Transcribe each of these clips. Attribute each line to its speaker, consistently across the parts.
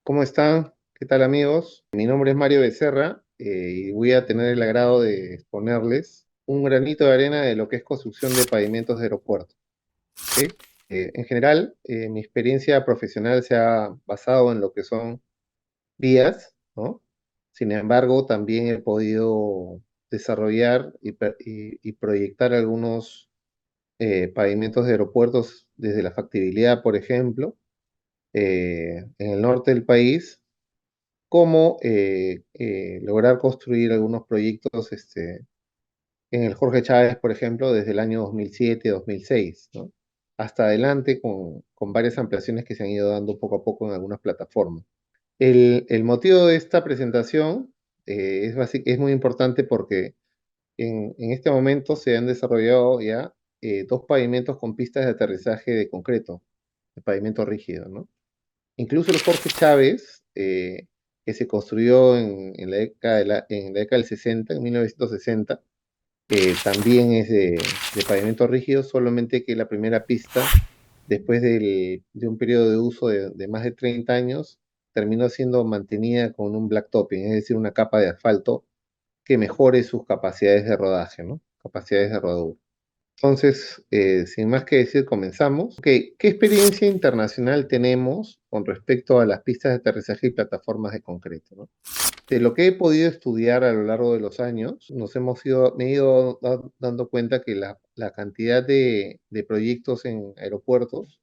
Speaker 1: ¿Cómo están? ¿Qué tal, amigos? Mi nombre es Mario Becerra, y voy a tener el agrado de exponerles un granito de arena de lo que es construcción de pavimentos de aeropuertos. ¿Ok? En general, mi experiencia profesional se ha basado en lo que son vías, ¿no? Sin embargo, también he podido desarrollar y proyectar algunos pavimentos de aeropuertos desde la factibilidad, por ejemplo, en el norte del país, cómo lograr construir algunos proyectos en el Jorge Chávez, por ejemplo, desde el año 2007, 2006, ¿no? Hasta adelante con varias ampliaciones que se han ido dando poco a poco en algunas plataformas. El motivo de esta presentación es muy importante porque en este momento se han desarrollado ya dos pavimentos con pistas de aterrizaje de concreto, de pavimento rígido, ¿no? Incluso el Jorge Chávez, que se construyó en la década del 60, en 1960, también es de pavimento rígido, solamente que la primera pista, después de un periodo de uso de más de 30 años, terminó siendo mantenida con un blacktopping, es decir, una capa de asfalto que mejore sus capacidades de rodaje, ¿no? Capacidades de rodadura. Entonces, sin más que decir, comenzamos. Ok, ¿qué experiencia internacional tenemos con respecto a las pistas de aterrizaje y plataformas de concreto, ¿no? De lo que he podido estudiar a lo largo de los años, me he ido dando cuenta que la cantidad de proyectos en aeropuertos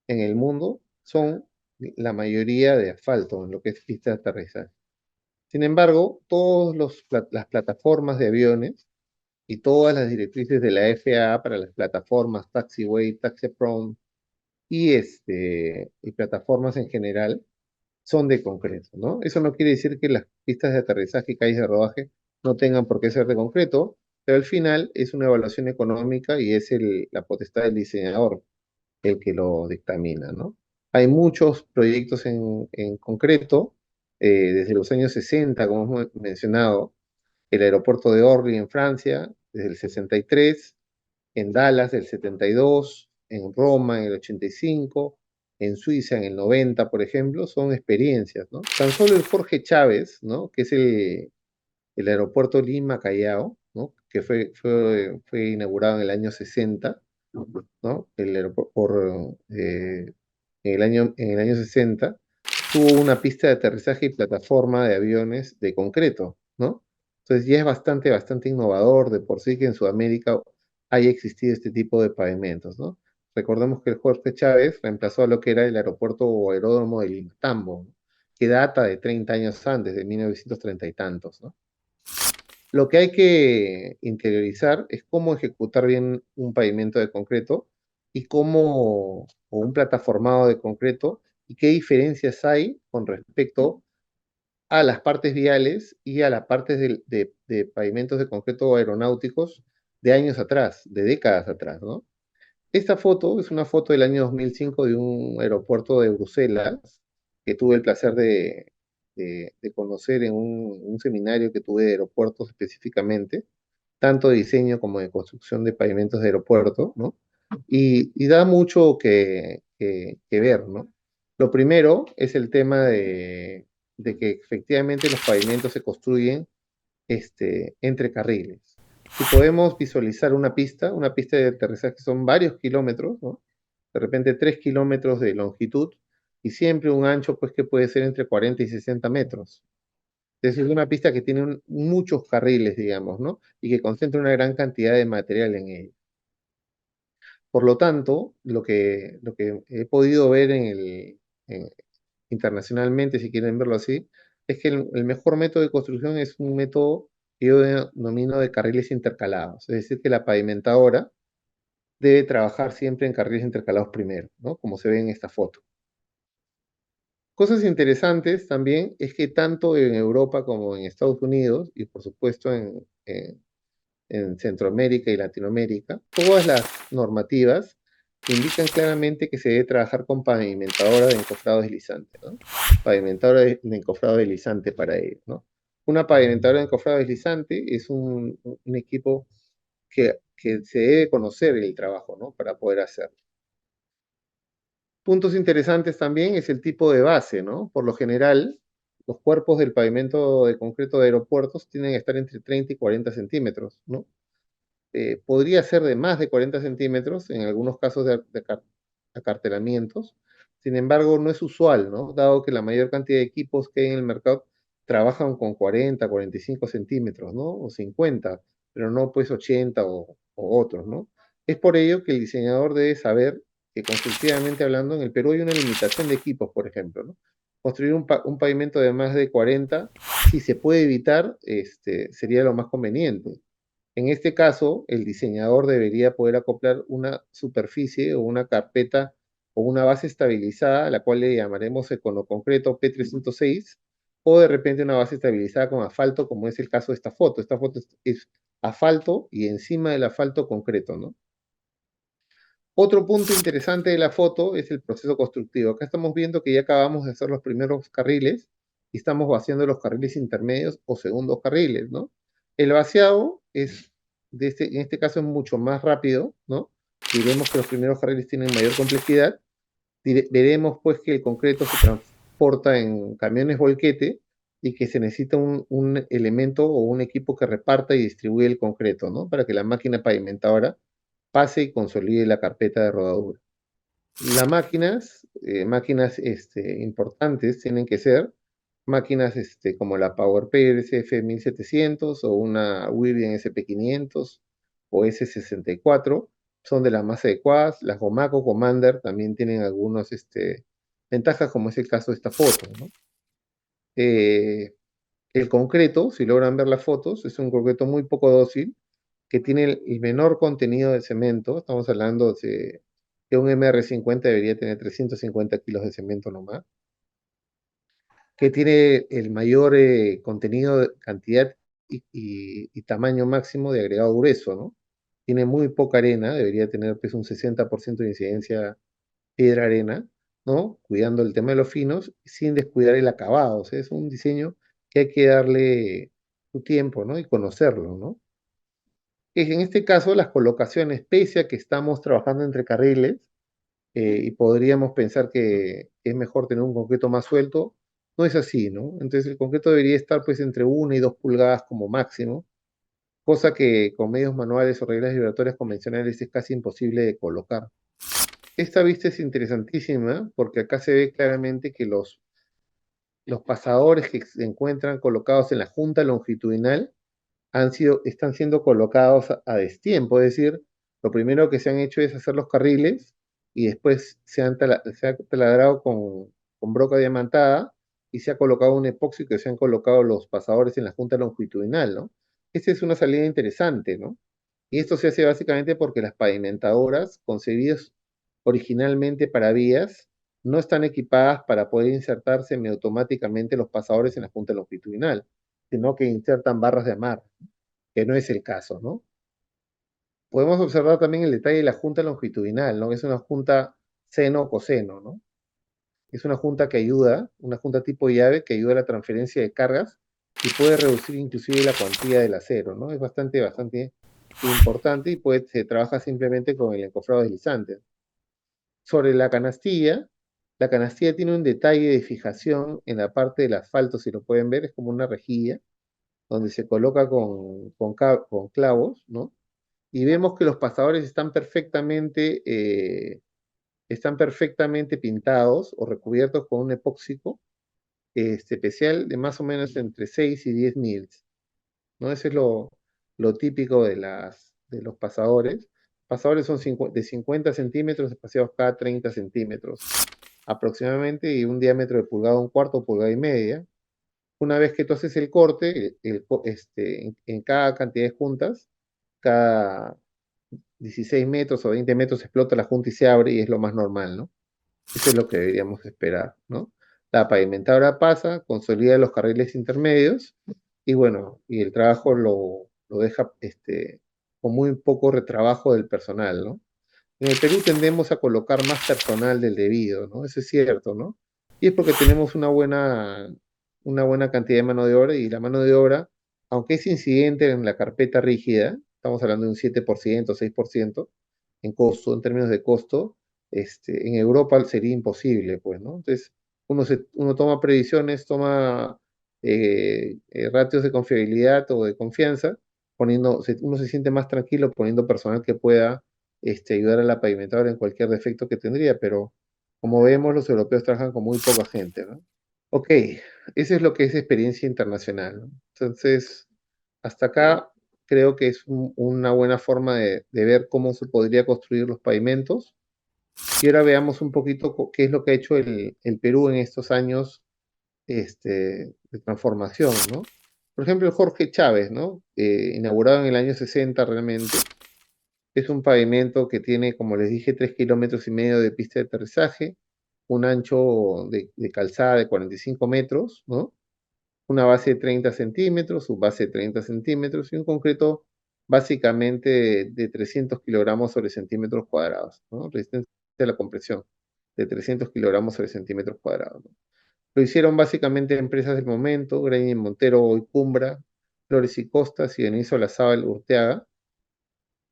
Speaker 1: en el mundo son la mayoría de asfalto, en lo que es pista de aterrizaje. Sin embargo, las plataformas de aviones y todas las directrices de la FAA para las plataformas taxiway, taxi-prone y plataformas en general son de concreto, ¿no? Eso no quiere decir que las pistas de aterrizaje y calles de rodaje no tengan por qué ser de concreto, pero al final es una evaluación económica y es la potestad del diseñador el que lo dictamina, ¿no? Hay muchos proyectos en concreto, desde los años 60, como hemos mencionado, el aeropuerto de Orly en Francia, desde el 63, en Dallas del 72, en Roma en el 85, en Suiza en el 90, por ejemplo, son experiencias, ¿no? Tan solo el Jorge Chávez, ¿no? Que es el aeropuerto Lima-Callao, ¿no? Que fue inaugurado en el año 60, ¿no? El aeropuerto en el año 60 tuvo una pista de aterrizaje y plataforma de aviones de concreto, ¿no? Entonces ya es bastante innovador de por sí que en Sudamérica haya existido este tipo de pavimentos, ¿no? Recordemos que el Jorge Chávez reemplazó a lo que era el aeropuerto o aeródromo de Limatambo, ¿no? Que data de 30 años antes, de 1930 y tantos, ¿no? Lo que hay que interiorizar es cómo ejecutar bien un pavimento de concreto o un plataformado de concreto, y qué diferencias hay con respecto a las partes viales y a las partes de pavimentos de concreto aeronáuticos de años atrás, de décadas atrás, ¿no? Esta foto es una foto del año 2005 de un aeropuerto de Bruselas que tuve el placer de conocer en un seminario que tuve de aeropuertos específicamente, tanto de diseño como de construcción de pavimentos de aeropuerto, ¿no? Y da mucho que ver, ¿no? Lo primero es el tema de que efectivamente los pavimentos se construyen entre carriles. Si podemos visualizar una pista de aterrizaje son varios kilómetros, ¿no? De repente 3 kilómetros de longitud y siempre un ancho pues que puede ser entre 40 y 60 metros. Es decir, una pista que tiene muchos carriles, digamos, ¿no? Y que concentra una gran cantidad de material en ella. Por lo tanto, lo que he podido ver internacionalmente, si quieren verlo así, es que el mejor método de construcción es un método que yo denomino de carriles intercalados. Es decir, que la pavimentadora debe trabajar siempre en carriles intercalados primero, ¿no? Como se ve en esta foto. Cosas interesantes también es que tanto en Europa como en Estados Unidos, y por supuesto en Centroamérica y Latinoamérica, todas las normativas indican claramente que se debe trabajar con pavimentadora de encofrado deslizante, ¿no? Pavimentadora de encofrado deslizante para ello, ¿no? Una pavimentadora de encofrado deslizante es un equipo que se debe conocer el trabajo, ¿no? Para poder hacerlo. Puntos interesantes también es el tipo de base, ¿no? Por lo general, los cuerpos del pavimento de concreto de aeropuertos tienen que estar entre 30 y 40 centímetros, ¿no? Podría ser de más de 40 centímetros en algunos casos de acartelamientos. Sin embargo, no es usual, ¿no? Dado que la mayor cantidad de equipos que hay en el mercado trabajan con 40, 45 centímetros, ¿no? O 50, pero no pues 80 o otros, ¿no? Es por ello que el diseñador debe saber que constructivamente hablando, en el Perú hay una limitación de equipos, por ejemplo, ¿no? Construir un pavimento de más de 40, si se puede evitar, sería lo más conveniente. En este caso, el diseñador debería poder acoplar una superficie o una carpeta o una base estabilizada, a la cual le llamaremos concreto P306, o de repente una base estabilizada con asfalto, como es el caso de esta foto. Esta foto es asfalto y encima del asfalto concreto, ¿no? Otro punto interesante de la foto es el proceso constructivo. Acá estamos viendo que ya acabamos de hacer los primeros carriles y estamos vaciando los carriles intermedios o segundos carriles, ¿no? El vaciado en este caso es mucho más rápido, ¿no? Diremos que los primeros carriles tienen mayor complejidad. Veremos pues que el concreto se transporta en camiones volquete y que se necesita un elemento o un equipo que reparta y distribuya el concreto, ¿no? Para que la máquina pavimentadora pase y consolide la carpeta de rodadura. Las máquinas importantes tienen que ser máquinas como la PowerPay SF1700 o una Weavian SP500 o S64, son de las más adecuadas. Las Gomaco Commander también tienen algunas ventajas, como es el caso de esta foto, ¿no? Eh, el concreto, si logran ver las fotos, es un concreto muy poco dócil, que tiene el menor contenido de cemento. Estamos hablando de que un MR50 debería tener 350 kilos de cemento nomás, que tiene el mayor contenido, cantidad y tamaño máximo de agregado grueso, ¿no? Tiene muy poca arena, debería tener pues, un 60% de incidencia piedra-arena, ¿no? Cuidando el tema de los finos, sin descuidar el acabado. O sea, es un diseño que hay que darle su tiempo, ¿no? Y conocerlo, ¿no? En este caso, las colocaciones, pese a que estamos trabajando entre carriles, y podríamos pensar que es mejor tener un concreto más suelto, no es así, ¿no? Entonces el concreto debería estar pues entre 1 y 2 pulgadas como máximo, cosa que con medios manuales o reglas vibratorias convencionales es casi imposible de colocar. Esta vista es interesantísima porque acá se ve claramente que los pasadores que se encuentran colocados en la junta longitudinal están siendo colocados a destiempo, es decir, lo primero que se han hecho es hacer los carriles y después se ha taladrado con broca diamantada y se ha colocado un epoxi que se han colocado los pasadores en la junta longitudinal, ¿no? Esta es una salida interesante, ¿no? Y esto se hace básicamente porque las pavimentadoras, concebidas originalmente para vías, no están equipadas para poder insertar semiautomáticamente los pasadores en la junta longitudinal, sino que insertan barras de amarre, que no es el caso, ¿no? Podemos observar también el detalle de la junta longitudinal, ¿no? Es una junta seno-coseno, ¿no? Es una junta que ayuda, una junta tipo llave que ayuda a la transferencia de cargas y puede reducir inclusive la cuantía del acero, ¿no? Es bastante importante y se trabaja simplemente con el encofrado deslizante. Sobre la canastilla tiene un detalle de fijación en la parte del asfalto, si lo pueden ver, es como una rejilla donde se coloca con clavos, ¿no? Y vemos que los pasadores están perfectamente pintados o recubiertos con un epóxico especial de más o menos entre 6 y 10 mils, ¿no? Eso es lo típico de los pasadores. Pasadores son de 50 centímetros espaciados cada 30 centímetros aproximadamente y un diámetro de pulgada, un cuarto, pulgada y media. Una vez que tú haces el corte, en cada cantidad de juntas, cada 16 metros o 20 metros explota la junta y se abre y es lo más normal, ¿no? Eso es lo que deberíamos esperar, ¿no? La pavimentadora pasa, consolida los carriles intermedios y bueno, y el trabajo lo deja con muy poco retrabajo del personal, ¿no? En el Perú tendemos a colocar más personal del debido, ¿no? Eso es cierto, ¿no? Y es porque tenemos una buena cantidad de mano de obra y la mano de obra, aunque es incidente en la carpeta rígida, estamos hablando de un 7%, 6% en costo, en términos de costo, En Europa sería imposible, pues, ¿no? Entonces, uno toma previsiones, toma ratios de confiabilidad o de confianza, uno se siente más tranquilo poniendo personal que pueda ayudar a la pavimentadora en cualquier defecto que tendría, pero como vemos, los europeos trabajan con muy poca gente, ¿no? Ok, eso es lo que es experiencia internacional, ¿no? Entonces, hasta acá creo que es una buena forma de ver cómo se podría construir los pavimentos. Y ahora veamos un poquito qué es lo que ha hecho el Perú en estos años de transformación, ¿no? Por ejemplo, el Jorge Chávez, ¿no? Inaugurado en el año 60 realmente. Es un pavimento que tiene, como les dije, 3,5 kilómetros de pista de aterrizaje, un ancho de calzada de 45 metros, ¿no? Una base de 30 centímetros, su base de 30 centímetros y un concreto básicamente de 300 kilogramos sobre centímetros cuadrados, ¿no? Resistencia a la compresión de 300 kilogramos sobre centímetros cuadrados, ¿no? Lo hicieron básicamente empresas del momento, Granier Montero y Cumbra, Flores y Costas y Deniso Olazábal Urteaga.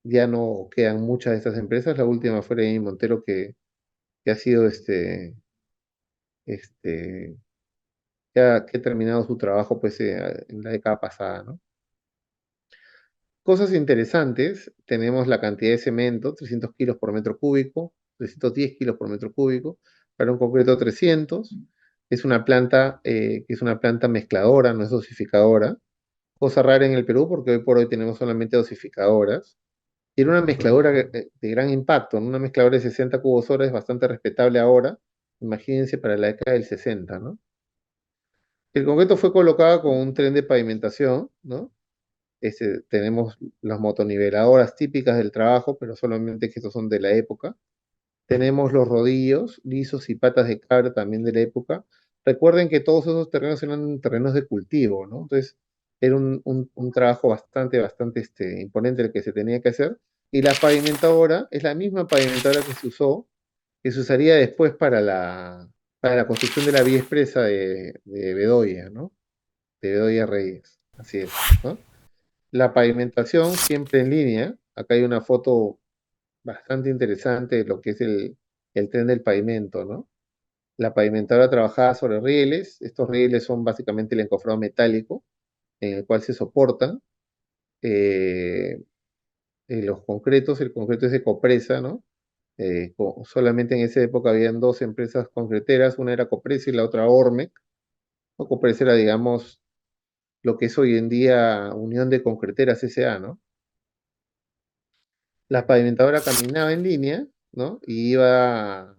Speaker 1: Ya no quedan muchas de estas empresas, la última fue Granier Montero que ha sido este, que ha terminado su trabajo pues en la década pasada, ¿no? Cosas interesantes, tenemos la cantidad de cemento, 300 kilos por metro cúbico, 310 kilos por metro cúbico, para un concreto 300. Es una planta que es una planta mezcladora, no es dosificadora. Cosa rara en el Perú porque hoy por hoy tenemos solamente dosificadoras. Y era una mezcladora de gran impacto, ¿no? Una mezcladora de 60 cubos hora es bastante respetable ahora. Imagínense para la década del 60, ¿no? El concreto fue colocado con un tren de pavimentación, ¿no? Tenemos las motoniveladoras típicas del trabajo, pero solamente que estos son de la época. Tenemos los rodillos lisos y patas de cabra también de la época. Recuerden que todos esos terrenos eran terrenos de cultivo, ¿no? Entonces, era un trabajo bastante imponente el que se tenía que hacer. Y la pavimentadora es la misma pavimentadora que se usaría después para la construcción de la vía expresa de Bedoya, ¿no? De Bedoya Reyes. Así es, ¿no? La pavimentación siempre en línea. Acá hay una foto bastante interesante de lo que es el tren del pavimento, ¿no? La pavimentadora trabajaba sobre rieles. Estos rieles son básicamente el encofrado metálico en el cual se soportan eh, los concretos. El concreto es de Copresa, ¿no? Solamente en esa época habían dos empresas concreteras, una era Copresa y la otra Ormec, ¿no? Copresa era, digamos, lo que es hoy en día Unión de Concreteras S.A., ¿no? La pavimentadora caminaba en línea, ¿no? Y iba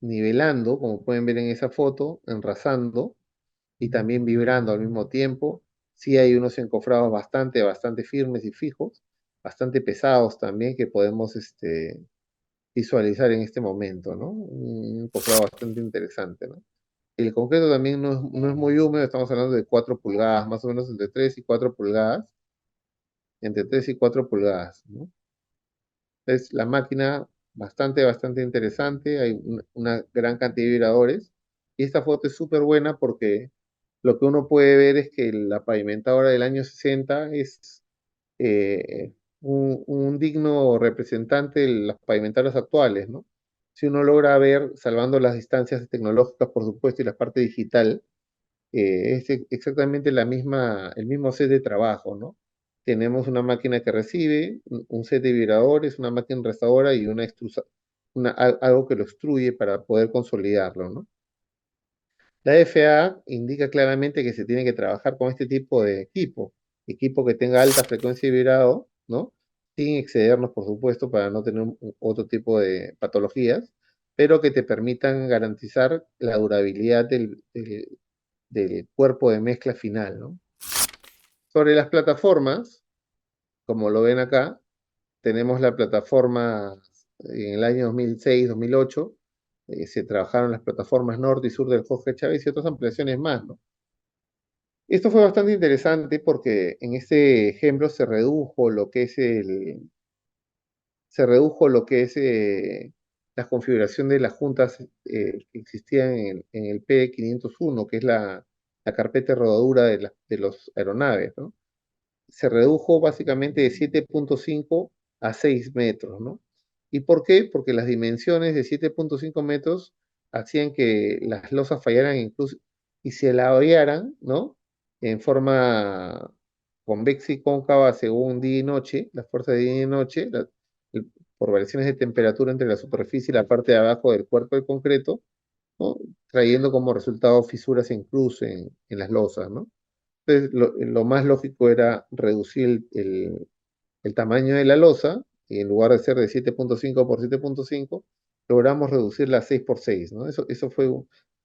Speaker 1: nivelando, como pueden ver en esa foto, enrasando y también vibrando al mismo tiempo. Sí hay unos encofrados bastante firmes y fijos, bastante pesados también que podemos visualizar en este momento, ¿no? Un encofrado bastante interesante, ¿no? El concreto también no es muy húmedo, estamos hablando de 4 pulgadas, más o menos entre 3 y 4 pulgadas, ¿no? Es la máquina bastante interesante, hay una gran cantidad de vibradores. Y esta foto es súper buena porque lo que uno puede ver es que la pavimentadora del año 60 es un digno representante de las pavimentadoras actuales, ¿no? Si uno logra ver, salvando las distancias tecnológicas, por supuesto, y la parte digital, es exactamente el mismo set de trabajo, ¿no? Tenemos una máquina que recibe, un set de vibradores, una máquina restauradora y algo que lo extruye para poder consolidarlo, ¿no? La FAA indica claramente que se tiene que trabajar con este tipo de equipo que tenga alta frecuencia de vibrado, ¿no? Sin excedernos, por supuesto, para no tener otro tipo de patologías, pero que te permitan garantizar la durabilidad del cuerpo de mezcla final, ¿no? Sobre las plataformas, como lo ven acá, tenemos la plataforma en el año 2006-2008, se trabajaron las plataformas norte y sur del Jorge Chávez y otras ampliaciones más, ¿no? Esto fue bastante interesante porque en este ejemplo se redujo lo que es la configuración de las juntas que existían en el P501, que es la carpeta de rodadura de los aeronaves, ¿no? Se redujo básicamente de 7,5 a 6 metros, ¿no? ¿Y por qué? Porque las dimensiones de 7,5 metros hacían que las losas fallaran incluso y se ladearan, ¿no? En forma convexa y cóncava según día y noche, las fuerzas de día y noche, por variaciones de temperatura entre la superficie y la parte de abajo del cuerpo del concreto, ¿no? Trayendo como resultado fisuras en cruz en las losas, ¿no? Entonces, lo más lógico era reducir el tamaño de la losa, y en lugar de ser de 7,5 por 7,5 logramos reducirla a 6 por 6, ¿no? Eso fue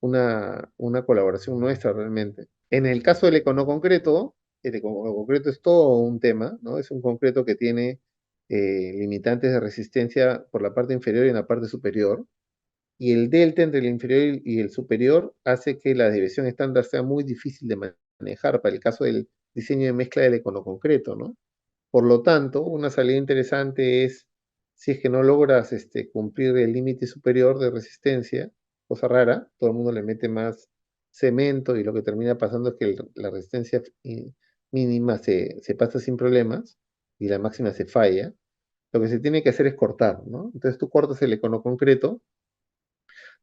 Speaker 1: una colaboración nuestra realmente. En el caso del econoconcreto, el econoconcreto es todo un tema, ¿no? Es un concreto que tiene limitantes de resistencia por la parte inferior y en la parte superior, y el delta entre el inferior y el superior hace que la desviación estándar sea muy difícil de manejar para el caso del diseño de mezcla del econoconcreto, ¿no? Por lo tanto, una salida interesante es, si es que no logras cumplir el límite superior de resistencia, cosa rara, todo el mundo le mete más cemento y lo que termina pasando es que la resistencia mínima se pasa sin problemas y la máxima se falla. Lo que se tiene que hacer es cortar, ¿no? Entonces tú cortas el econo concreto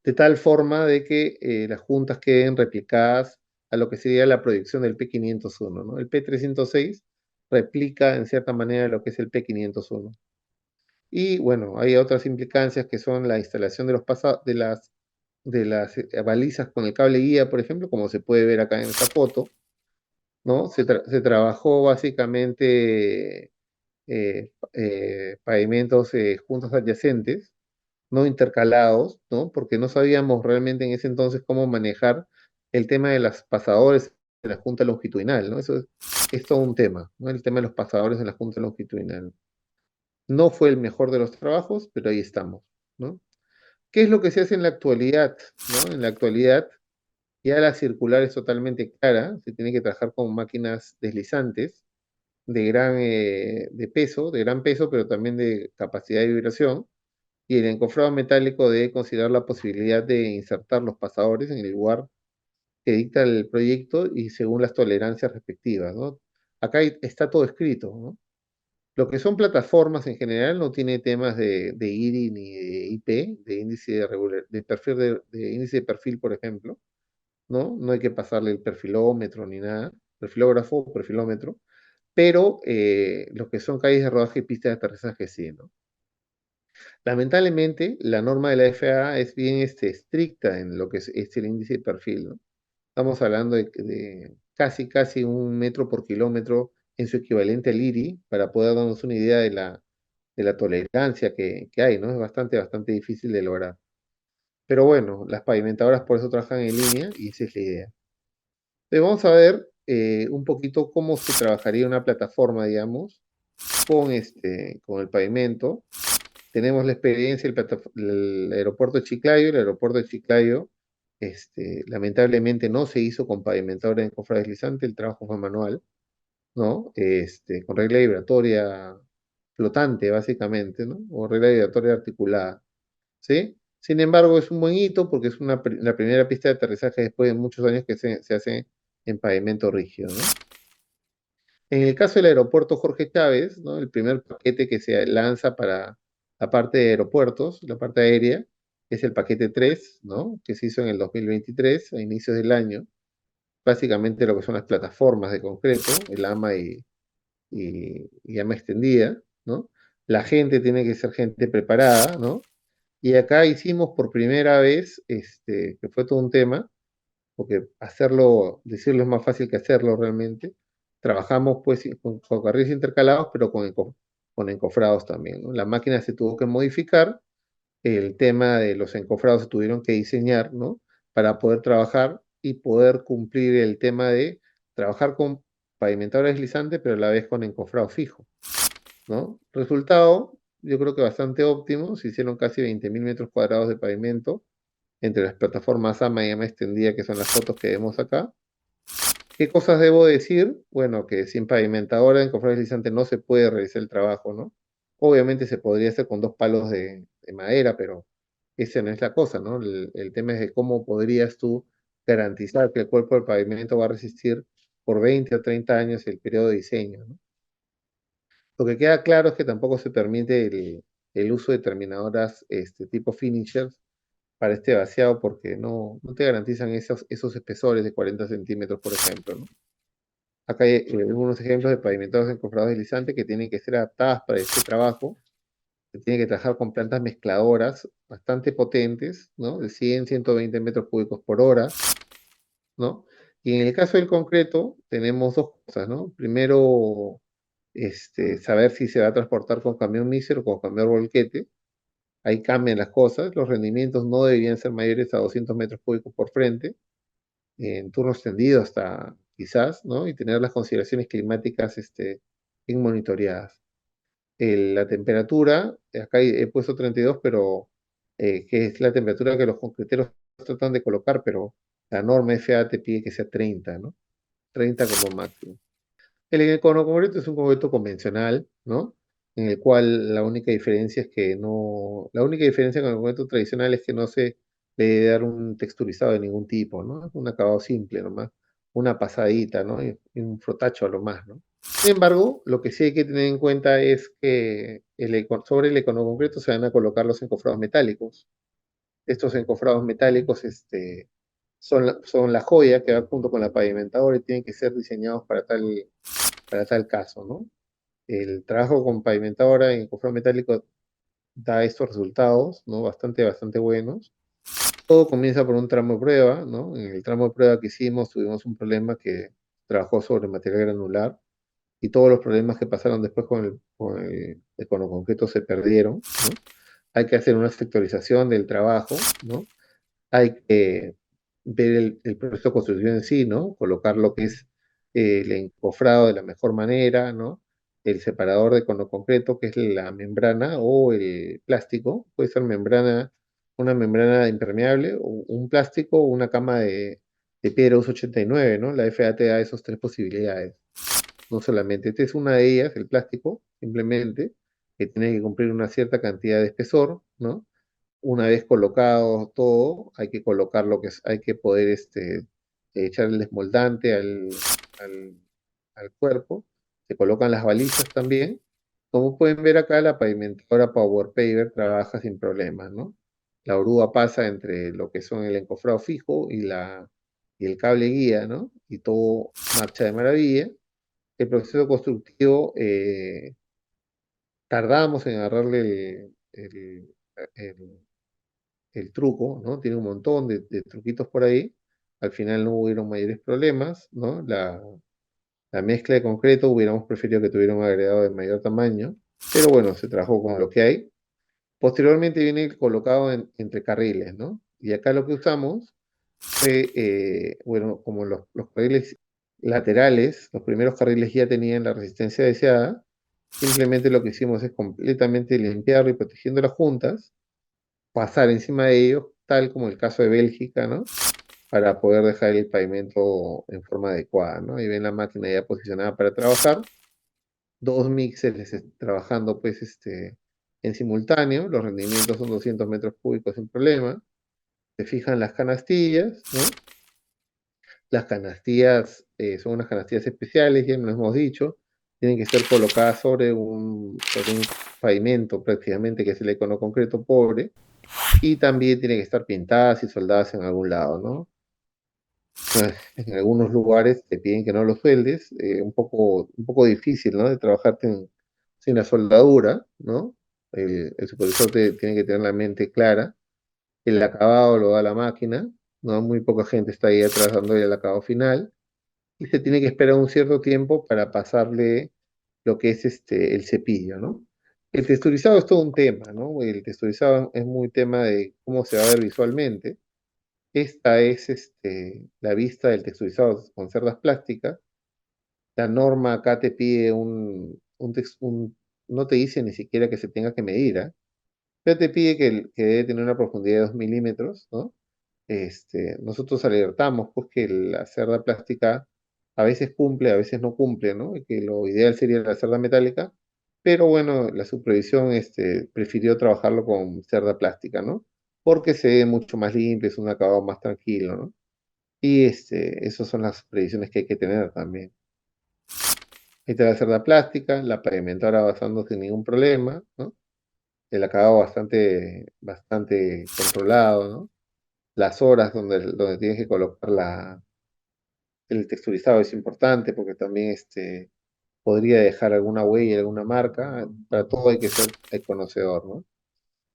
Speaker 1: de tal forma de que las juntas queden replicadas a lo que sería la proyección del P501, ¿no? El P306 replica en cierta manera lo que es el P501. Y bueno, hay otras implicancias que son la instalación de las balizas con el cable guía, por ejemplo, como se puede ver acá en esta foto, ¿no? Se trabajó básicamente pavimentos juntos adyacentes, no intercalados, ¿no? Porque no sabíamos realmente en ese entonces cómo manejar el tema de los pasadores de la junta longitudinal, ¿no? Eso es todo un tema, ¿no? El tema de los pasadores de la junta longitudinal. No fue el mejor de los trabajos, pero ahí estamos, ¿no? ¿Qué es lo que se hace en la actualidad, ¿no? En la actualidad ya la circular es totalmente clara, se tiene que trabajar con máquinas deslizantes de gran peso, pero también de capacidad de vibración, y el encofrado metálico debe considerar la posibilidad de insertar los pasadores en el lugar que dicta el proyecto y según las tolerancias respectivas, ¿no? Acá está todo escrito, ¿no? Lo que son plataformas en general no tiene temas de IRI ni de IP, de índice de perfil de índice de perfil, por ejemplo, ¿no? No hay que pasarle el perfilómetro ni nada, perfilógrafo o perfilómetro, pero lo que son calles de rodaje y pistas de aterrizaje sí, ¿no? Lamentablemente, la norma de la FAA es bien estricta en lo que es el índice de perfil, ¿no? Estamos hablando de casi 1 metro por kilómetro en su equivalente al IRI, para poder darnos una idea de la tolerancia que hay, ¿no? Es bastante difícil de lograr. Pero bueno, las pavimentadoras por eso trabajan en línea y esa es la idea. Entonces vamos a ver un poquito cómo se trabajaría una plataforma, digamos, con el pavimento. Tenemos la experiencia del aeropuerto de Chiclayo. El aeropuerto de Chiclayo, lamentablemente no se hizo con pavimentadora en cofre deslizante, el trabajo fue manual, ¿no? Con regla vibratoria flotante, básicamente, ¿no? O regla vibratoria articulada, ¿sí? Sin embargo, es un buen hito porque es la primera pista de aterrizaje después de muchos años que se hace en pavimento rígido, ¿no? En el caso del aeropuerto Jorge Chávez, ¿no? El primer paquete que se lanza para la parte de aeropuertos, la parte aérea, es el paquete 3, ¿no? Que se hizo en el 2023, a inicios del año. Básicamente lo que son las plataformas de concreto, el AMA y AMA extendida, ¿no? La gente tiene que ser gente preparada, ¿no? Y acá hicimos por primera vez, que fue todo un tema, porque decirlo es más fácil que hacerlo realmente. Trabajamos pues con carriles intercalados, pero con encofrados también, ¿no? La máquina se tuvo que modificar, el tema de los encofrados se tuvieron que diseñar, ¿no? Para poder trabajar y poder cumplir el tema de trabajar con pavimentador deslizante, pero a la vez con encofrado fijo, ¿no? Resultado, yo creo que bastante óptimo. Se hicieron casi 20.000 metros cuadrados de pavimento entre las plataformas AMA y AMA extendida, que son las fotos que vemos acá. ¿Qué cosas debo decir? Bueno, que sin pavimentadora en cofre deslizante no se puede realizar el trabajo, ¿no? Obviamente se podría hacer con dos palos de madera, pero esa no es la cosa, ¿no? El tema es de cómo podrías tú garantizar que el cuerpo del pavimento va a resistir por 20 o 30 años el periodo de diseño, ¿no? Lo que queda claro es que tampoco se permite el uso de terminadoras tipo finishers para este vaciado porque no te garantizan esos espesores de 40 centímetros, por ejemplo, ¿no? Acá hay algunos ejemplos de pavimentados encofrados deslizantes que tienen que ser adaptadas para este trabajo. Se tiene que trabajar con plantas mezcladoras bastante potentes, ¿no? De 100, 120 metros cúbicos por hora, ¿no? Y en el caso del concreto, tenemos dos cosas, ¿no? Primero, saber si se va a transportar con camión míser o con camión volquete. Ahí cambian las cosas. Los rendimientos no deberían ser mayores a 200 metros cúbicos por frente, en turno extendido hasta quizás, ¿no? Y tener las consideraciones climáticas bien monitoreadas. La temperatura, acá he puesto 32, pero que es la temperatura que los concreteros tratan de colocar, pero la norma FAA te pide que sea 30, ¿no? 30 como máximo. El concreto es un concreto convencional, ¿no? En el cual la única diferencia es que no, la única diferencia con el concreto tradicional es que no se le debe dar un texturizado de ningún tipo, ¿no? Es un acabado simple nomás, una pasadita, ¿no? Y un frotacho a lo más, ¿no? Sin embargo, lo que sí hay que tener en cuenta es que sobre el econoconcreto se van a colocar los encofrados metálicos. Estos encofrados metálicos, son la joya que va junto con la pavimentadora y tienen que ser diseñados para tal caso, ¿no? El trabajo con pavimentadora en encofrado metálico da estos resultados, ¿no? Bastante buenos. Todo comienza por un tramo de prueba, ¿no? En el tramo de prueba que hicimos tuvimos un problema que trabajó sobre material granular y todos los problemas que pasaron después con el concreto se perdieron, ¿no? Hay que hacer una sectorización del trabajo, ¿no? Hay que ver el proceso de construcción en sí, ¿no? Colocar lo que es el encofrado de la mejor manera, ¿no? El separador de cono concreto, que es la membrana o el plástico, puede ser una membrana impermeable, o un plástico o una cama de piedra uso 89, ¿no? La FAA te da esas tres posibilidades, no solamente. Esta es una de ellas, el plástico, simplemente, que tiene que cumplir una cierta cantidad de espesor, ¿no? Una vez colocado todo, hay que colocar lo que es, hay que poder echar el desmoldante al, al cuerpo. Se colocan las balizas también. Como pueden ver acá, la pavimentadora Power Paver trabaja sin problemas, ¿no? La oruga pasa entre lo que son el encofrado fijo y el cable guía, ¿no? Y todo marcha de maravilla. El proceso constructivo, tardamos en agarrarle el- el truco, ¿no? Tiene un montón de truquitos por ahí. Al final no hubieron mayores problemas, ¿no? La mezcla de concreto hubiéramos preferido que tuviera un agregado de mayor tamaño, pero bueno, se trabajó con lo que hay. Posteriormente viene colocado entre carriles, ¿no? Y acá lo que usamos fue, bueno, como los carriles laterales, los primeros carriles ya tenían la resistencia deseada, simplemente lo que hicimos es completamente limpiarlo y protegiendo las juntas, pasar encima de ellos, tal como el caso de Bélgica, ¿no? Para poder dejar el pavimento en forma adecuada, ¿no? Y ven la máquina ya posicionada para trabajar, dos mixers trabajando pues en simultáneo, los rendimientos son 200 metros cúbicos sin problema, se fijan las canastillas, ¿no? Las canastillas son unas canastillas especiales, ya lo hemos dicho, tienen que ser colocadas sobre un pavimento prácticamente que es el icono concreto pobre, y también tienen que estar pintadas y soldadas en algún lado, ¿no? En algunos lugares te piden que no lo sueldes, un poco difícil, ¿no? De trabajarte sin la soldadura, ¿no? El supervisor tiene que tener la mente clara. El acabado lo da la máquina, ¿no? Muy poca gente está ahí atrás dándole el acabado final. Y se tiene que esperar un cierto tiempo para pasarle lo que es el cepillo, ¿no? El texturizado es todo un tema, ¿no? El texturizado es muy tema de cómo se va a ver visualmente. Esta es la vista del texturizado con cerdas plásticas. La norma acá te pide no te dice ni siquiera que se tenga que medir, ¿ah? Pero te pide que debe tener una profundidad de 2 milímetros, ¿no? Nosotros alertamos pues que la cerda plástica a veces cumple, a veces no cumple, ¿no? Y que lo ideal sería la cerda metálica, pero bueno, la supervisión prefirió trabajarlo con cerda plástica, ¿no? Porque se ve mucho más limpio, es un acabado más tranquilo, ¿no? Y esas son las previsiones que hay que tener también. Esta va a ser la plástica, la pavimentada avanzando sin ningún problema, ¿no? el acabado bastante controlado, ¿no? Las horas donde tienes que colocar el texturizado es importante porque también podría dejar alguna huella, alguna marca. Para todo hay que ser el conocedor, ¿no?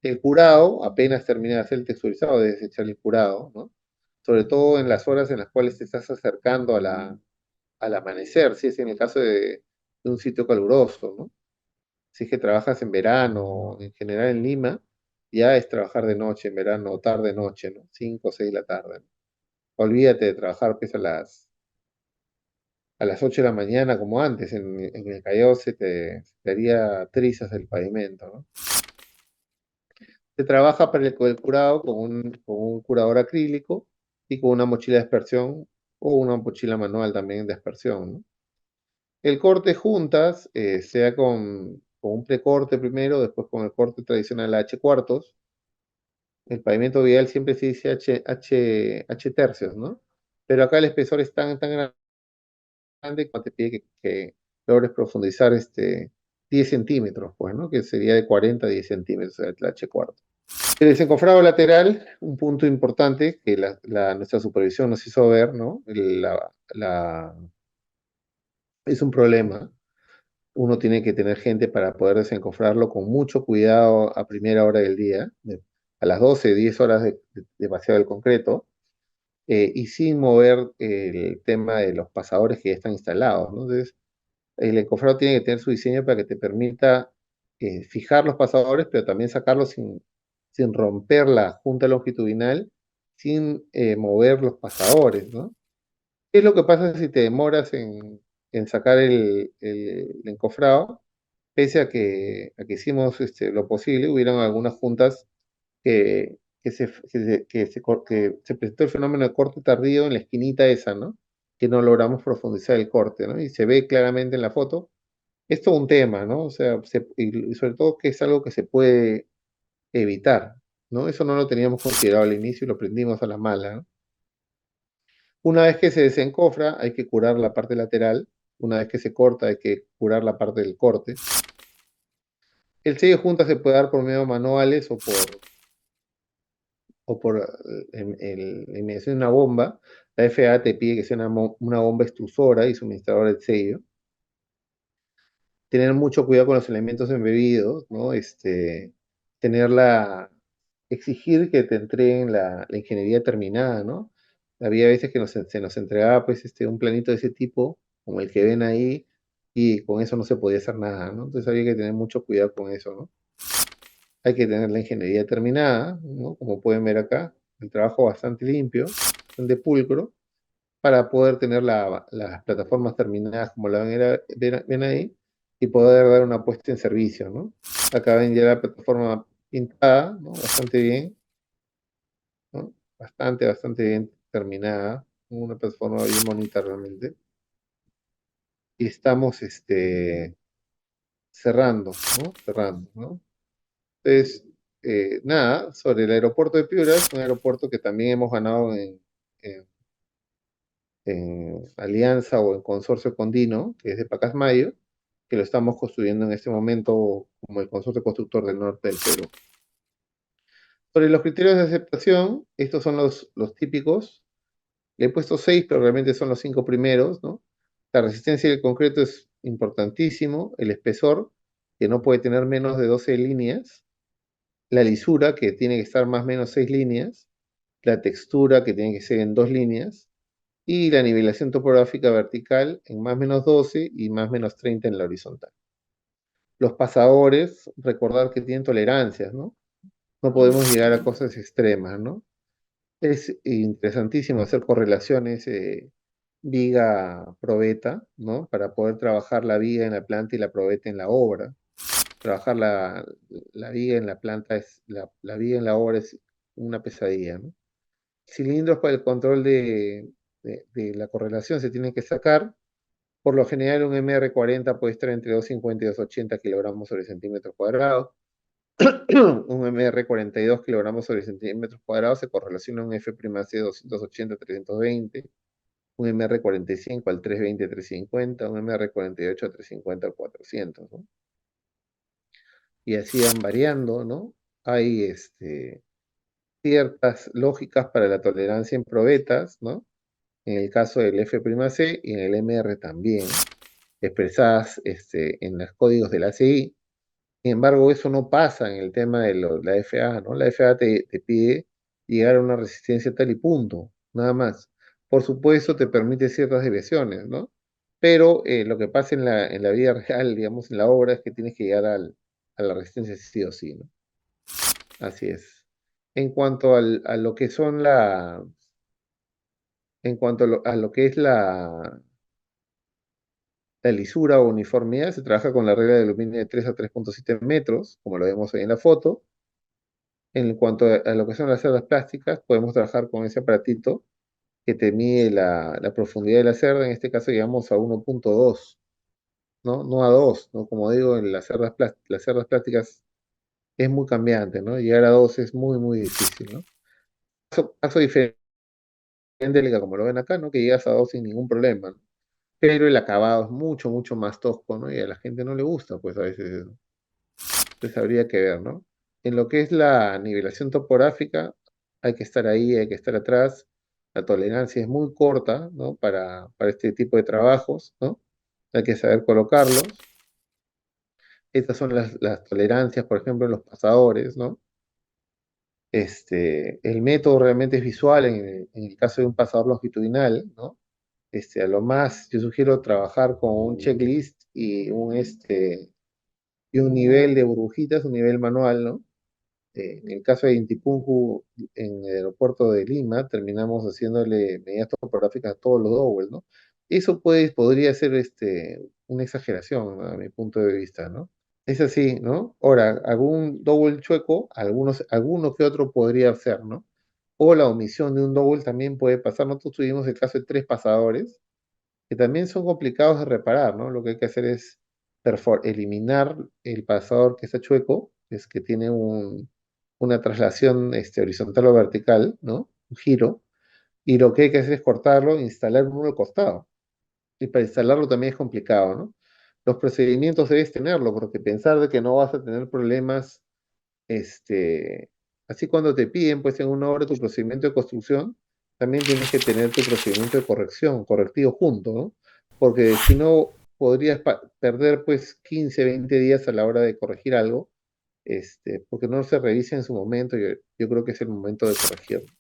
Speaker 1: El curado, apenas termina de hacer el texturizado, debes echar el curado, ¿no? Sobre todo en las horas en las cuales te estás acercando al amanecer, si es en el caso de un sitio caluroso, ¿no? Si es que trabajas en verano, en general en Lima, ya es trabajar de noche, en verano, tarde-noche, ¿no? 5 o 6 de la tarde, ¿no? Olvídate de trabajar pues, a las 8 de la mañana como antes, en el Callao se te haría trizas el pavimento, ¿no? Se trabaja para con el curado con un curador acrílico y con una mochila de aspersión o una mochila manual también de aspersión, ¿no? El corte juntas, sea con un precorte primero, después con el corte tradicional H cuartos. El pavimento vial siempre se dice H tercios, ¿no? Pero acá el espesor es tan grande que te pide que logres profundizar 10 centímetros, pues, ¿no? Que sería de 40 a 10 centímetros el H cuarto. El desencofrado lateral, un punto importante que nuestra supervisión nos hizo ver, ¿no? Es un problema. Uno tiene que tener gente para poder desencofrarlo con mucho cuidado a primera hora del día, a las 12, 10 horas de vaciado del concreto, y sin mover el tema de los pasadores que ya están instalados, ¿no? Entonces, el encofrado tiene que tener su diseño para que te permita fijar los pasadores, pero también sacarlos sin romper la junta longitudinal, sin mover los pasadores, ¿no? ¿Qué es lo que pasa si te demoras en sacar el encofrado? Pese a que hicimos lo posible, hubieron algunas juntas que se presentó el fenómeno de corte tardío en la esquinita esa, ¿no? Que no logramos profundizar el corte, ¿no? Y se ve claramente en la foto. Es todo un tema, ¿no? O sea, y sobre todo que es algo que se puede evitar, ¿no? Eso no lo teníamos considerado al inicio y lo aprendimos a la mala, ¿no? Una vez que se desencofra, hay que curar la parte lateral. Una vez que se corta, hay que curar la parte del corte. El sello junta se puede dar por medio de manuales o por la inmediación de una bomba. La FAA te pide que sea una bomba extrusora y suministradora del sello. Tener mucho cuidado con los elementos embebidos, ¿no? Exigir que te entreguen la ingeniería terminada, ¿no? Había veces que se nos entregaba pues un planito de ese tipo, como el que ven ahí, y con eso no se podía hacer nada, ¿no? Entonces había que tener mucho cuidado con eso, ¿no? Hay que tener la ingeniería terminada, ¿no? Como pueden ver acá, el trabajo bastante limpio, bastante pulcro, para poder tener las plataformas terminadas como la ven ahí y poder dar una puesta en servicio, ¿no? Acá ven ya la plataforma pintada, ¿no? Bastante bien, ¿no? Bastante bien terminada, una plataforma bien bonita realmente. Y estamos cerrando, ¿no? Cerrando, ¿no? Entonces, nada, sobre el aeropuerto de Piura, un aeropuerto que también hemos ganado en- en alianza o en consorcio con Dino, que es de Pacasmayo, que lo estamos construyendo en este momento como el consorcio constructor del norte del Perú. Sobre los criterios de aceptación, estos son los típicos. Le he puesto 6, pero realmente son los 5 primeros, ¿no? La resistencia del concreto es importantísimo, el espesor, que no puede tener menos de 12 líneas, la lisura, que tiene que estar más o menos 6 líneas, la textura, que tiene que ser en 2 líneas, y la nivelación topográfica vertical en más o menos 12 y más o menos 30 en la horizontal. Los pasadores, recordar que tienen tolerancias, ¿no? No podemos llegar a cosas extremas, ¿no? Es interesantísimo hacer correlaciones viga-probeta, ¿no? Para poder trabajar la viga en la planta y la probeta en la obra. Trabajar la viga en la planta la viga en la obra es una pesadilla, ¿no? Cilindros para el control de la correlación se tienen que sacar. Por lo general, un MR40 puede estar entre 250 y 280 kilogramos sobre centímetro cuadrado. Un MR42 kilogramos sobre centímetros cuadrados se correlaciona a un F'C 280-320, un MR45 al 320-350, un MR48 a 350 al 400, ¿no? y así van variando, ¿no? Hay ciertas lógicas para la tolerancia en probetas, ¿no? En el caso del F'C y en el MR también, expresadas en los códigos de la ACI. Sin embargo, eso no pasa en el tema de la FA, ¿no? La FA te pide llegar a una resistencia tal y punto, nada más. Por supuesto, te permite ciertas desviaciones, ¿no? Pero lo que pasa en la vida real, digamos, en la obra, es que tienes que llegar a la resistencia sí o sí, ¿no? Así es. En cuanto a lo que son en cuanto a lo que es la lisura o uniformidad, se trabaja con la regla de aluminio de 3 a 3,7 metros, como lo vemos ahí en la foto. En cuanto a lo que son las cerdas plásticas, podemos trabajar con ese aparatito que te mide la profundidad de la cerda. En este caso llegamos a 1,2, ¿no? No a 2, ¿no? Como digo, en las cerdas plásticas es muy cambiante, ¿no? Llegar a 2 es muy, muy difícil, ¿no? Caso diferente, como lo ven acá, ¿no? Que llegas a 2 sin ningún problema, ¿no? Pero el acabado es mucho, mucho más tosco, ¿no? Y a la gente no le gusta, pues a veces eso. Entonces habría que ver, ¿no? En lo que es la nivelación topográfica, hay que estar ahí, hay que estar atrás. La tolerancia es muy corta, ¿no? Para este tipo de trabajos, ¿no? Hay que saber colocarlos. Estas son las tolerancias, por ejemplo, en los pasadores, ¿no? El método realmente es visual en el caso de un pasador longitudinal, ¿no? A lo más, yo sugiero trabajar con un checklist y un nivel de burbujitas, un nivel manual, ¿no? En el caso de Intipunku, en el aeropuerto de Lima, terminamos haciéndole medidas topográficas a todos los dowels, ¿no? Eso podría ser una exageración, ¿no? A mi punto de vista, ¿no? Es así, ¿no? Ahora, algún dowel chueco, alguno que otro podría ser, ¿no? O la omisión de un dowel también puede pasar. Nosotros tuvimos el caso de 3 pasadores, que también son complicados de reparar, ¿no? Lo que hay que hacer es eliminar el pasador que está chueco, es que tiene una traslación horizontal o vertical, ¿no? Un giro, y lo que hay que hacer es cortarlo e instalar uno al costado. Y para instalarlo también es complicado, ¿no? Los procedimientos debes tenerlo, porque pensar de que no vas a tener problemas, este, así cuando te piden, pues en una obra tu procedimiento de construcción, también tienes que tener tu procedimiento de corrección, correctivo junto, ¿no? Porque si no, podrías perder pues 15, 20 días a la hora de corregir algo, porque no se revisa en su momento, yo creo que es el momento de corregirlo.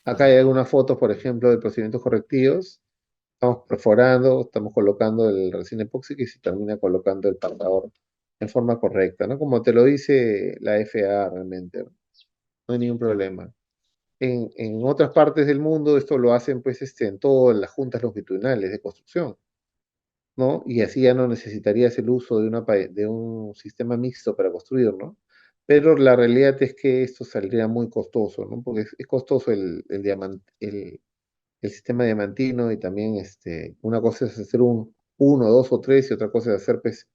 Speaker 1: Acá hay algunas fotos, por ejemplo, de procedimientos correctivos. Estamos perforando, estamos colocando el resina epóxico y se termina colocando el pasador en forma correcta, ¿no? Como te lo dice la FAA realmente, ¿no? No hay ningún problema. En otras partes del mundo esto lo hacen pues en todas las juntas longitudinales de construcción, ¿no? Y así ya no necesitarías el uso de un sistema mixto para construir, ¿no? Pero la realidad es que esto saldría muy costoso, ¿no? Porque es costoso el sistema diamantino y también una cosa es hacer uno, dos o tres y otra cosa es hacer pues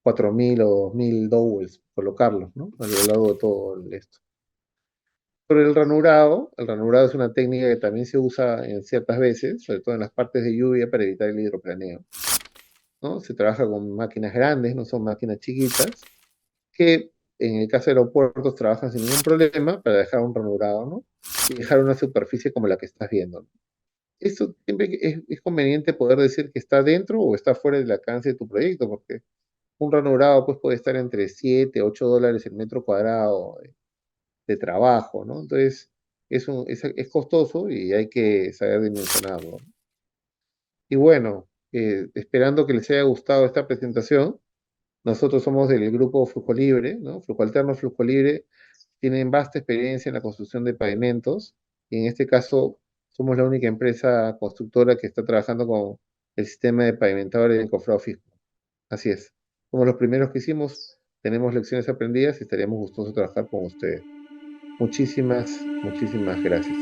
Speaker 1: 4.000 o 2.000 dowels, colocarlos, ¿no? A lo largo de todo esto. Pero el ranurado es una técnica que también se usa en ciertas veces, sobre todo en las partes de lluvia para evitar el hidroplaneo, ¿no? Se trabaja con máquinas grandes, no son máquinas chiquitas, que en el caso de aeropuertos trabajan sin ningún problema para dejar un ranurado, ¿no? Y dejar una superficie como la que estás viendo. Eso siempre es conveniente poder decir que está dentro o está fuera del alcance de tu proyecto, porque un ranurado pues, puede estar entre 7 8 dólares el metro cuadrado de trabajo, ¿no? Entonces, es costoso y hay que saber dimensionarlo. Y bueno, esperando que les haya gustado esta presentación, nosotros somos del grupo Flujo Libre, ¿no? Flujo Alterno, Flujo Libre, tienen vasta experiencia en la construcción de pavimentos y en este caso somos la única empresa constructora que está trabajando con el sistema de pavimentadores de encofrado fijo. Así es. Somos los primeros que hicimos, tenemos lecciones aprendidas y estaríamos gustosos de trabajar con ustedes. Muchísimas, muchísimas gracias.